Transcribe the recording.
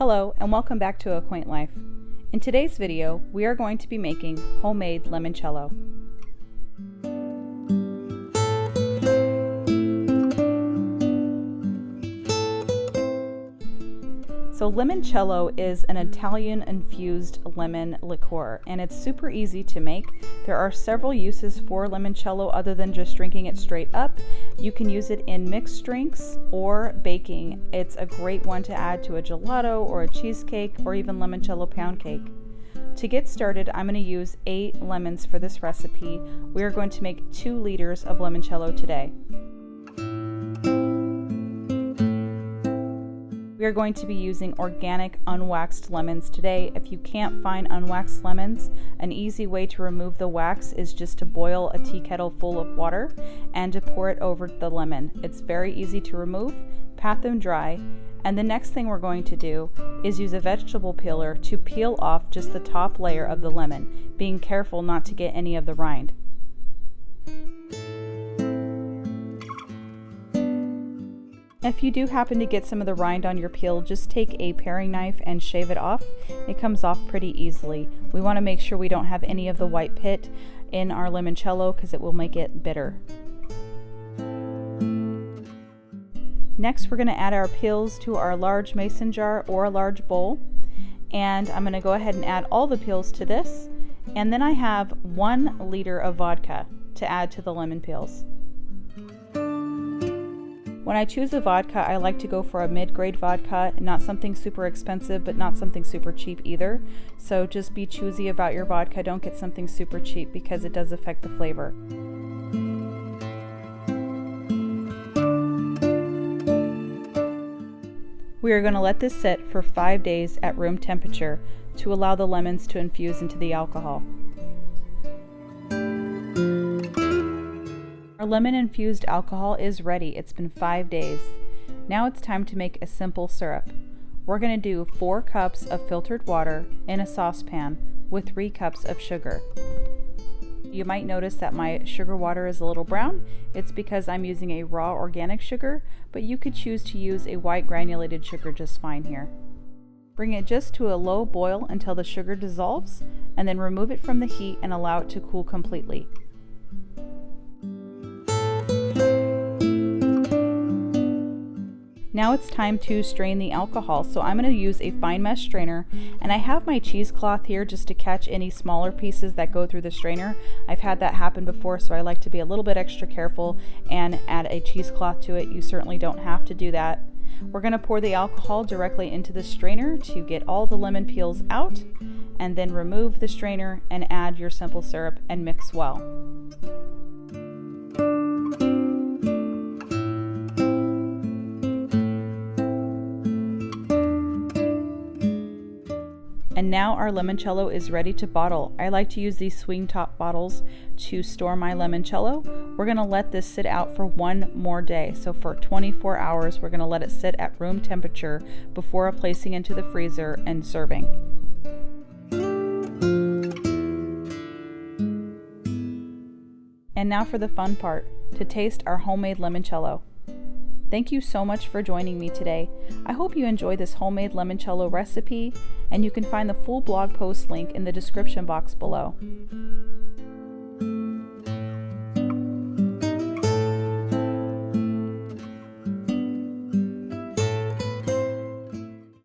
Hello and welcome back to A Quaint Life. In today's video, we are going to be making homemade limoncello. So limoncello is an Italian-infused lemon liqueur, and it's super easy to make. There are several uses for limoncello other than just drinking it straight up. You can use it in mixed drinks or baking. It's a great one to add to a gelato or a cheesecake or even limoncello pound cake. To get started, I'm going to use 8 lemons for this recipe. We are going to make 2 liters of limoncello today. We are going to be using organic unwaxed lemons today. If you can't find unwaxed lemons, an easy way to remove the wax is just to boil a tea kettle full of water and to pour it over the lemon. It's very easy to remove, pat them dry, and the next thing we're going to do is use a vegetable peeler to peel off just the top layer of the lemon, being careful not to get any of the rind. If you do happen to get some of the rind on your peel, just take a paring knife and shave it off. It comes off pretty easily. We want to make sure we don't have any of the white pit in our limoncello because it will make it bitter. Next, we're going to add our peels to our large mason jar or a large bowl. And I'm going to go ahead and add all the peels to this. And then I have 1 liter of vodka to add to the lemon peels. When I choose a vodka, I like to go for a mid-grade vodka, not something super expensive, but not something super cheap either. So just be choosy about your vodka. Don't get something super cheap because it does affect the flavor. We are going to let this sit for 5 days at room temperature to allow the lemons to infuse into the alcohol. Our lemon-infused alcohol is ready. It's been 5 days. Now it's time to make a simple syrup. We're going to do 4 cups of filtered water in a saucepan with 3 cups of sugar. You might notice that my sugar water is a little brown. It's because I'm using a raw organic sugar, but you could choose to use a white granulated sugar just fine here. Bring it just to a low boil until the sugar dissolves, and then remove it from the heat and allow it to cool completely. Now it's time to strain the alcohol, so I'm going to use a fine mesh strainer, and I have my cheesecloth here just to catch any smaller pieces that go through the strainer. I've had that happen before, so I like to be a little bit extra careful and add a cheesecloth to it. You certainly don't have to do that. We're going to pour the alcohol directly into the strainer to get all the lemon peels out, and then remove the strainer and add your simple syrup and mix well. And now our limoncello is ready to bottle. I like to use these swing top bottles to store my limoncello. We're going to let this sit out for 1 more day. So for 24 hours, we're going to let it sit at room temperature before placing into the freezer and serving. And now for the fun part, to taste our homemade limoncello. Thank you so much for joining me today. I hope you enjoy this homemade limoncello recipe, and you can find the full blog post link in the description box below.